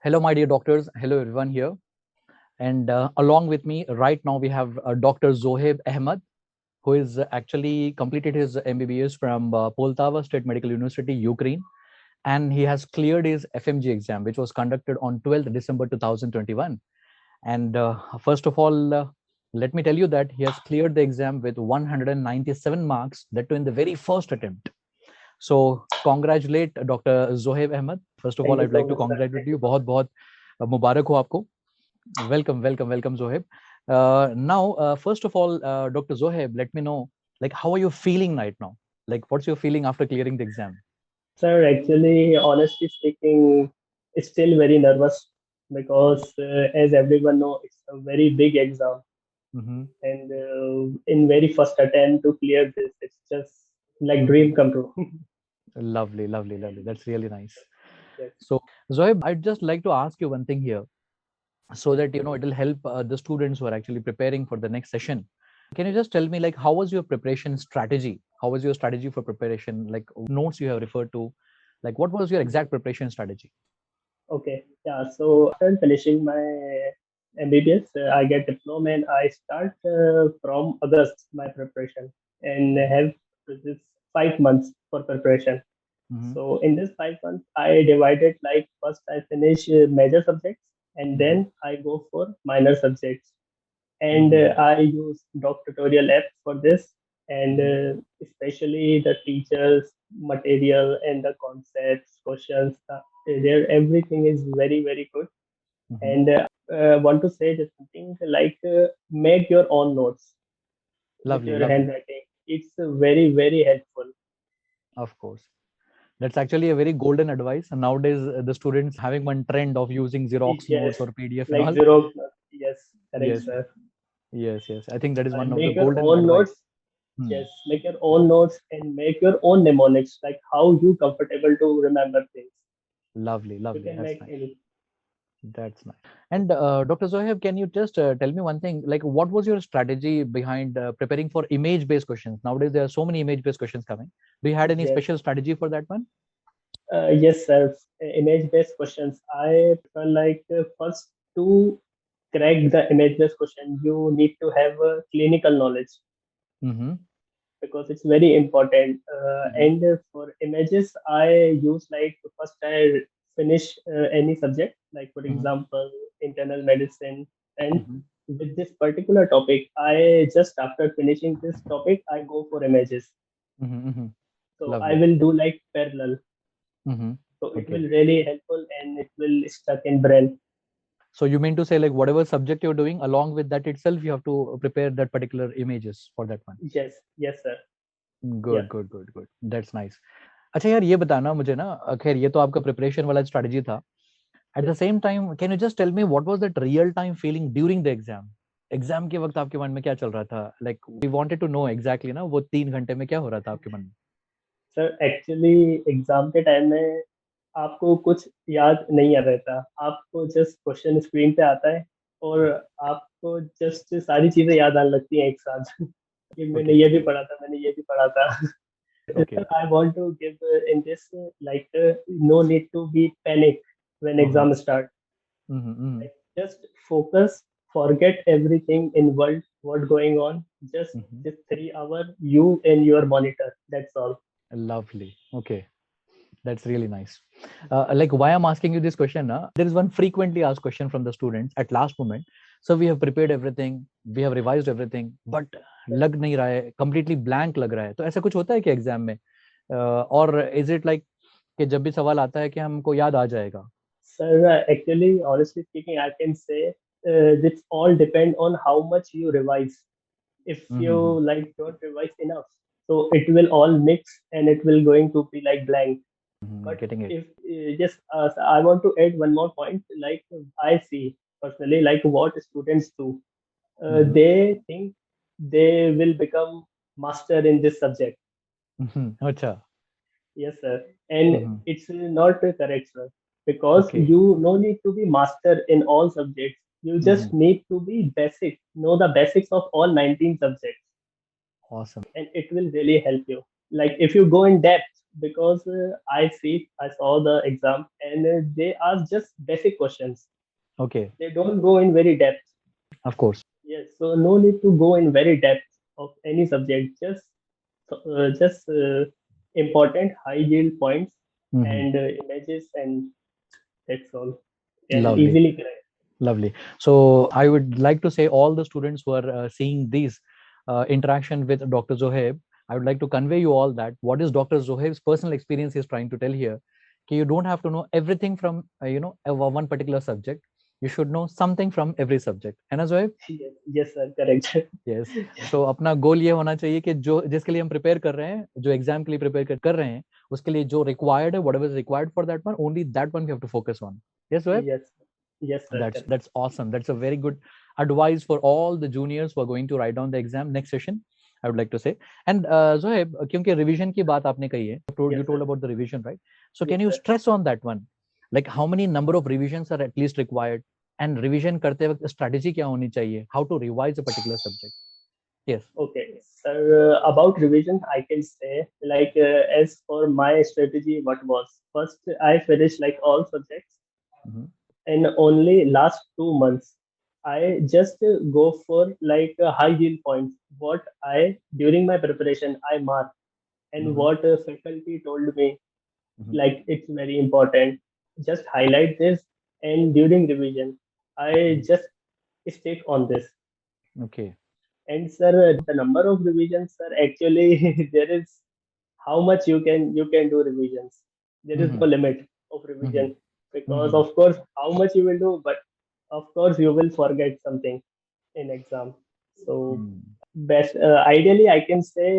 Hello, my dear doctors. Hello, everyone here. And along with me right now, we have Dr. Zohaib Ahmed, who is actually completed his MBBS from Poltava State Medical University, Ukraine. And he has cleared his FMGE exam, which was conducted on 12th December 2021. And first of all, let me tell you that he has cleared the exam with 197 marks, that too in the very first attempt. So congratulate Dr. Zohaib Ahmed. First of all, Thank you I'd so like to much, sir. congratulate you. बहुत बहुत मुबारक हो आपको. Welcome, Zohaib. Now, first of all, Dr. Zohaib, let me know, like, how are you feeling right now? Like, what's your feeling after clearing the exam? Sir, actually, honestly speaking, it's still very nervous because, as everyone know, it's a very big exam, Mm-hmm. and in very first attempt to clear this, it's just like dream come true. Lovely. That's really nice. Yes. So, Zohaib, I'd just like to ask you one thing here, so that it will help the students who are actually preparing for the next session. Can you just tell me, like, how was your preparation strategy? How was your strategy for preparation? Like, notes you have referred to, like, what was your exact preparation strategy? Okay. Yeah. So after finishing my MBBS, I get diploma and I start from August my preparation and have this 5 months for preparation. Mm-hmm. So in this 5 months, I divided like first I finish major subjects and Mm-hmm. then I go for minor subjects. And Mm-hmm. I use DocTutorial app for this, and Mm-hmm. especially the teachers, material, and the concepts, questions. There, everything is very good. Mm-hmm. And want to say just something like make your own notes with your Lovely. handwriting. It's very helpful. Of course. That's actually a very golden advice. And nowadays, the students having one trend of using Xerox Yes, notes or PDF and like all. Xerox notes. Yes, correct, Yes, sir. yes. I think that is one of the Make your golden own advice. notes. Hmm. Yes, make your own notes and make your own mnemonics, like how you comfortable to remember things. You Lovely. can That's make nice. any. That's nice. And Dr. Zohaib, can you just tell me one thing? Like, what was your strategy behind preparing for image-based questions? Nowadays, there are so many image-based questions coming. Do you had any Yes, special strategy for that one? yes, sir. Image-based questions. I prefer like first to crack the image-based question, you need to have a clinical knowledge Mm-hmm. because it's very important. Mm-hmm. And for images, I use like first I finish any subject, like for Mm-hmm. example, internal medicine, and Mm-hmm. with this particular topic, I just after finishing this topic, I go for images. Mm-hmm. So I Lovely. will do like parallel. Mm-hmm. So it will Okay. really helpful and it will stuck in brain. So you mean to say, like, whatever subject you're doing, along with that itself, you have to prepare that particular images for that one. Yes, sir. Yeah. Good that's nice. अच्छा यार, ये बताना मुझे ना, खैर ये तो आपका प्रिपरेशन वाला स्ट्रेटजी था. At the Yes. Same time, can you just tell me what was that real time feeling during the exam? Exam के वक्त आपके मन में क्या चल रहा था? Like we wanted to know exactly ना, वो 3 घंटे में क्या हो रहा था आपके मन में? सर एक्चुअली एग्जाम के टाइम में आपको कुछ याद नहीं आ रहता, आपको जस्ट क्वेश्चन स्क्रीन पे आता है और आपको जस्ट सारी चीजें याद आने लगती हैं एक साथ कि मैंने ओके. ये भी पढ़ा था, मैंने ये भी पढ़ा था. Okay. I want to give in this like no need to be panic when hmm. exam start. Hmm. Like just focus, forget everything in world what going on. Just hmm. this 3 hour you and your monitor. That's all. Lovely. Okay. That's really nice. Like, why I'm asking you this question, there is one frequently asked question from the students at last moment. So we have prepared everything, we have revised everything, but लग नहीं रहा है, completely blank लग रहा है. तो ऐसा कुछ होता है कि एग्जाम में? और is it like कि जब भी सवाल आता है कि हमको याद आ जाएगा? Sir, actually, honestly speaking, I can say this all depend on how much you revise. If you Mm-hmm. like don't revise enough, so it will all mix and it will going to be like blank. Mm-hmm. But Getting it. if just I want to add one more point, like I see personally, like what students do, Mm-hmm. they think they will become master in this subject. Mm-hmm. अच्छा. Yes, sir. And Mm-hmm. it's not correct, sir, because Okay. you no need to be master in all subjects. You Mm-hmm. just need to be basic, know the basics of all 19 subjects, Awesome. and it will really help you. Like if you go in depth, because I saw the exam, and they ask just basic questions. Okay, They don't go in very depth. of course. Yes, so no need to go in very depth of any subject. Just important high yield points Hmm. and images, and that's all. Can Lovely. easily correct. Lovely. So I would like to say all the students who are seeing these interaction with Dr. Zohaib, I would like to convey you all that what is Dr. Zohaib's personal experience is trying to tell here. Okay, you don't have to know everything from one particular subject. You should know something from every subject. है ना Zohaib? Yes, yes, sir, correct. Yes. So अपना गोल ये होना चाहिए कि जो जिसके लिए हम प्रिपेयर कर रहे हैं, जो एग्जाम के लिए प्रिपेयर कर रहे हैं, उसके लिए जो रिक्वायर्ड है, whatever is required for that one, only that one we have to focus on. Yes, Zohaib? Yes, yes, sir, correct. That's awesome. That's a very good advice for all the juniors who are going to write down the exam next session. I would like to say. And Zohaib, क्योंकि revision की बात आपने कही है, you Yes, told sir. about the revision, right? So Yes, can you sir. stress on that one? Like how many number of revisions are at least required? And revision करते वक्त strategy क्या होनी चाहिए? How to revise a particular subject? Yes. Okay, sir. About revision, I can say like as for my strategy, what was first I finished like all subjects, Mhm. and only last 2 months I just go for like high yield points. What I during my preparation I mark, and Mhm. what faculty told me, Mhm. like it's very important. Just highlight this, and during revision I just stick on this. Okay. And sir, the number of revisions, sir, actually there is how much you can do revisions. There is no Mhm. limit of Mhm. revision, because Mhm. of course how much you will do, but of course you will forget something in exam. So Mhm. best ideally I can say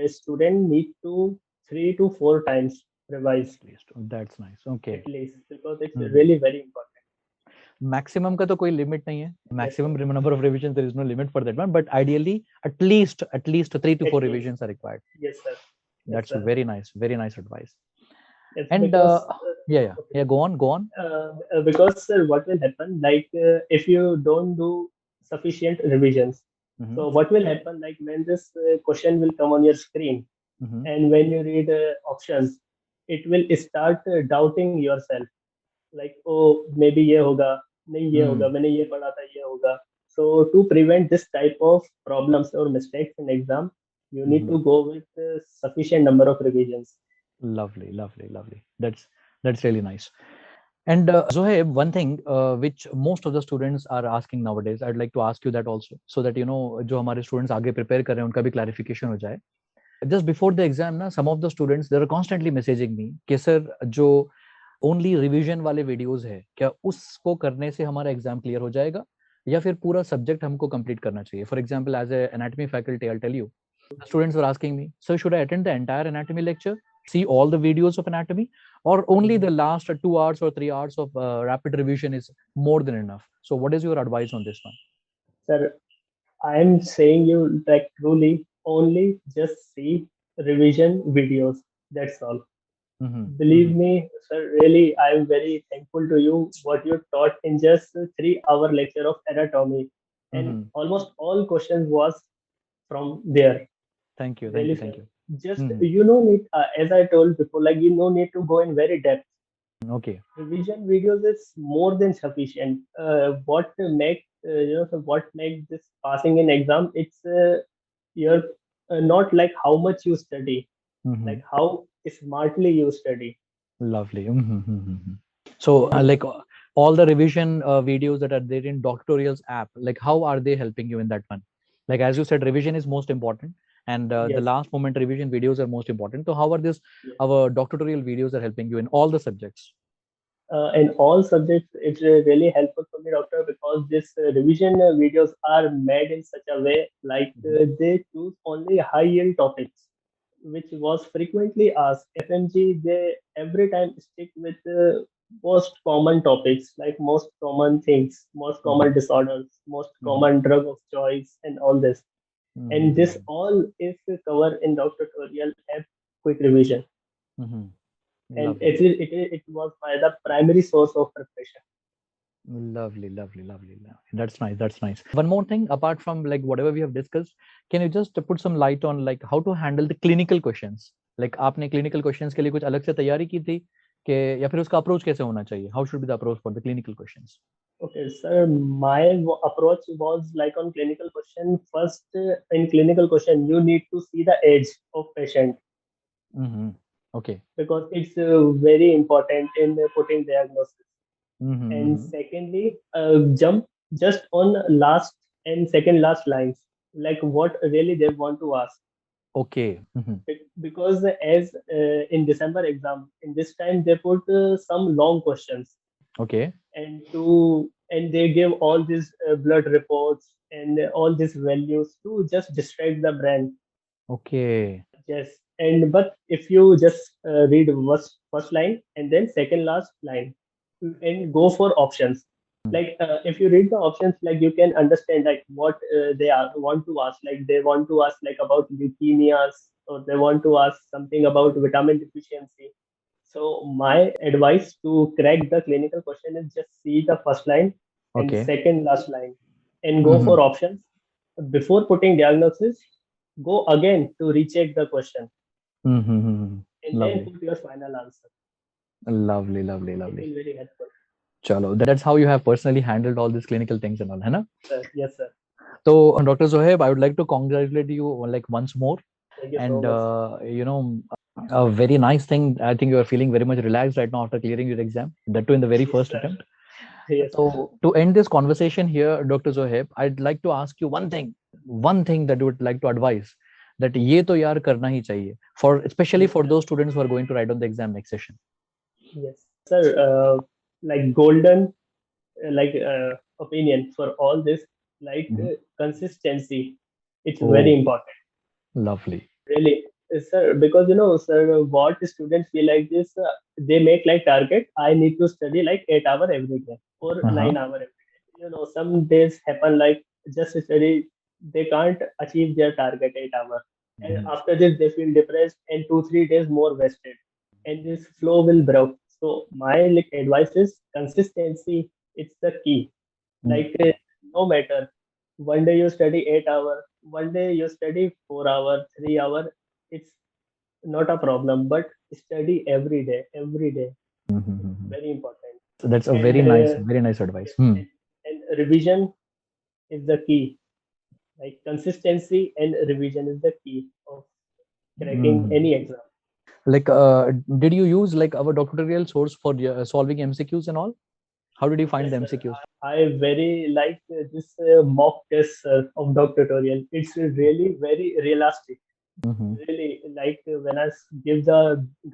a student need to 3 to 4 times revise At least. That's nice. Okay. at least, because it's Mhm. really very important. Maximum का तो कोई limit नहीं है Yes, sir. Maximum number of revision there is no limit for that one but ideally at least 3 to At 4 least. revisions are required. Yes, sir. Yes, That's sir. very nice advice. Yes, And because yeah, go on. because sir, what will happen like if you don't do sufficient revisions, Mm-hmm. so what will happen like when this question will come on your screen, Mm-hmm. and when you read options, it will start doubting yourself, like oh maybe ये होगा, नहीं ये होगा, मैंने ये पढ़ा था ये होगा. So to prevent this type of problems or mistakes in exam, you need Mm-hmm. to go with sufficient number of revisions. Lovely. That's really nice. And Zohaib, one thing which most of the students are asking nowadays, I'd like to ask you that also, so that जो हमारे students आगे prepare कर रहे हैं उनका भी clarification हो जाए. Just before the exam ना, some of the students they are constantly messaging me कि sir जो ओनली रिवीजन वाले वीडियोस है क्या उसको करने से हमारा एग्जाम क्लियर हो जाएगा या फिर पूरा सब्जेक्ट हमको कंप्लीट करना चाहिए for example as a anatomy faculty I tell you the students were asking me so should I attend the entire anatomy lecture see all the videos of anatomy or only the last 2 hours or 3 hours of rapid revision is more than enough so what is your advice on this one Sir, I'm saying you like truly only just see revision videos. That's all. mm-hmm. Believe Mm-hmm. me, sir, really, I'm very thankful to you what you taught in just a 3 hour lecture of anatomy. And Mm-hmm. almost all questions was from there. Really, Thank sir. you Just mm-hmm. you no need, as I told before, like you no need to go in very depth. Okay Revision videos is more than sufficient. What make this passing in exam? It's you're not like how much you study, mm-hmm. like how smartly you study. Lovely mm-hmm. Mm-hmm. So, Really, sir. all the revision videos that are there in DocTutorials app, like how are they helping you in that one? Like as you said, revision is most important, and the Yes, last moment revision videos are most important. So, how are this yes. our DocTutorial videos are helping you in all the subjects? In all subjects, it's really helpful for me, doctor, because this revision videos are made in such a way like Mhm. they choose only high yield topics, which was frequently asked. FMG, they every time stick with most common topics, like most common things, most common Mhm. disorders, most Mhm. common drug of choice, and all this. And this Mhm. all is covered in Dr. Tutorial app quick revision. Mhm. And Lovely. it was by the primary source of preparation. Lovely. That's nice. That's nice. One more thing, apart from like whatever we have discussed, can you just put some light on like how to handle the clinical questions? Like आपने clinical questions के लिए कुछ अलग से तैयारी की थी कि, या फिर उसका अप्रोच कैसे होना चाहिए? How should be the approach for the clinical questions? Okay, sir, my approach was like on clinical question. First, in clinical question, you need to see the age of patient Mm-hmm. Okay. because it's very important in putting diagnosis. And Mm-hmm. secondly, jump just on last and second last lines, like what really they want to ask. Okay. Mm-hmm. Because as in December exam, in this time they put some long questions Okay. and they give all these blood reports and all these values to just distract the brain. Okay. Yes, and but if you just read first line and then second last line and go for options, like if you read the options, like you can understand like what they are want to ask, like they want to ask like about leukemias, or they want to ask something about vitamin deficiency. So my advice to crack the clinical question is just see the first line and Okay. second last line and go Mm-hmm. for options. Before putting diagnosis, go again to recheck the question Mm-hmm. and then Lovely. put your final answer. Lovely, lovely, It lovely. will very helpful. Chalo, that's how you have personally handled all these clinical things and all, है ना? Sir, yes, sir. So, Dr. Zohaib, I would like to congratulate you like once more. Thank you so And, much. a very nice thing. I think you are feeling very much relaxed right now after clearing your exam, that too in the very Yes, first sir. attempt. Yes, sir. So, to end this conversation here, Dr. Zohaib, I'd like to ask you one thing that you would like to advise, that ये तो यार करना ही चाहिए, for especially Yes, for sir. those students who are going to write on the exam next session. Yes, sir. Like golden, opinion for all this, like Mhm. consistency. It's very Oh, important. lovely. Really, sir, because sir, what students feel like this, they make like target. I need to study like 8 hours every day or Uh-huh. 9 hours every day. Some days happen like just study, they can't achieve their target 8 hours, and Mhm. after this they feel depressed and 2 3 days more wasted, and this flow will break. So my like advice is consistency. It's the key. Mm. Like no matter one day you study 8 hours, one day you study 4 hours, 3 hours. It's not a problem, but study every day. It's Mhm. very important. That's a And very nice advice. yes, Hmm. and revision is the key. Like consistency and revision is the key of cracking Mhm. any exam. Like, did you use like our doctoral source for solving MCQs and all? How did you find the Yes, sir. MCQs? I very like this mock test of tutorial. It's really very realistic. Mm-hmm. Really like when give the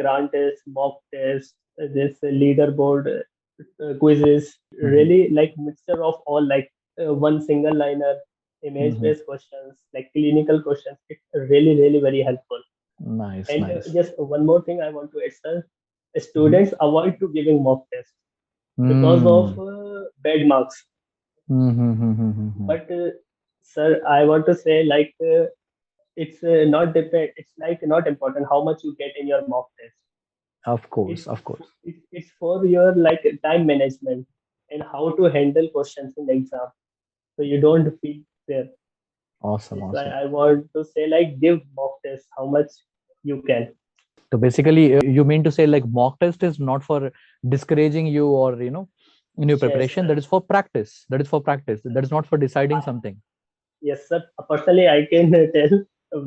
grant test, mock test, this leaderboard quizzes, Mm-hmm. really like mixture of all, like one single liner, image Mm-hmm. based questions, like clinical questions. It's really very helpful. Nice, And nice. just one more thing I want to add, sir. Mm-hmm. Students avoid to giving mock test because of Mm. bad marks. Mm-hmm. But sir, I want to say like it's not depend. It's like not important how much you get in your mock test. Of course, It's of course. it's for your like time management and how to handle questions in the exam, so you don't feel fear. Awesome, That's why awesome. I want to say like give mock test how much you can. So basically, you mean to say like mock test is not for discouraging you or in your Yes, preparation. That is for practice. That is for practice. That is not for deciding uh, something. yes, sir. Personally, I can tell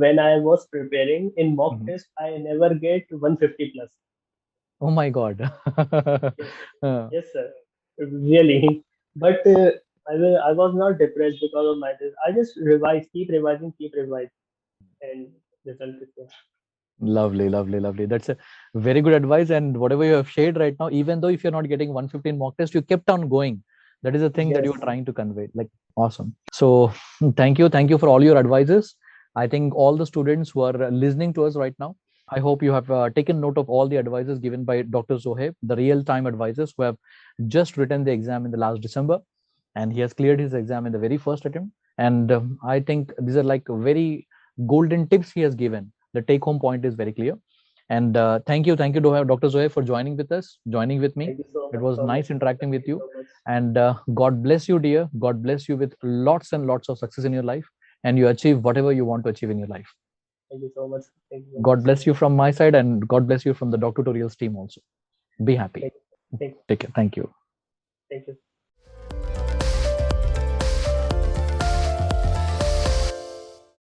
when I was preparing in mock Mhm. test, I never get 150 plus. Oh my God. Yes, Uh, yes, sir. Really. But I was not depressed because of my test. I just revise, keep revising, and result is there. Lovely, lovely, lovely. That's a very good advice. And whatever you have shared right now, even though if you're not getting 115 mock test, you kept on going. That is the thing that you are Yes, trying to convey. Like, awesome. So, thank you for all your advices. I think all the students who are listening to us right now, I hope you have taken note of all the advices given by Dr. Zohaib, the real-time advisors who have just written the exam in the last December, and he has cleared his exam in the very first attempt. And I think these are like very golden tips he has given. The take-home point is very clear. And thank you, Dr. Zohaib, for joining with us, joining with me. thank you It was so much, nice sir. interacting Thank with you you. so much. And God bless you, dear. God bless you with lots and lots of success in your life, and you achieve whatever you want to achieve in your life. Thank you so much. Thank you so God much. bless you from my side, and God bless you from the DocTutorials team also. Be happy. Thank you. Take care. Thank you.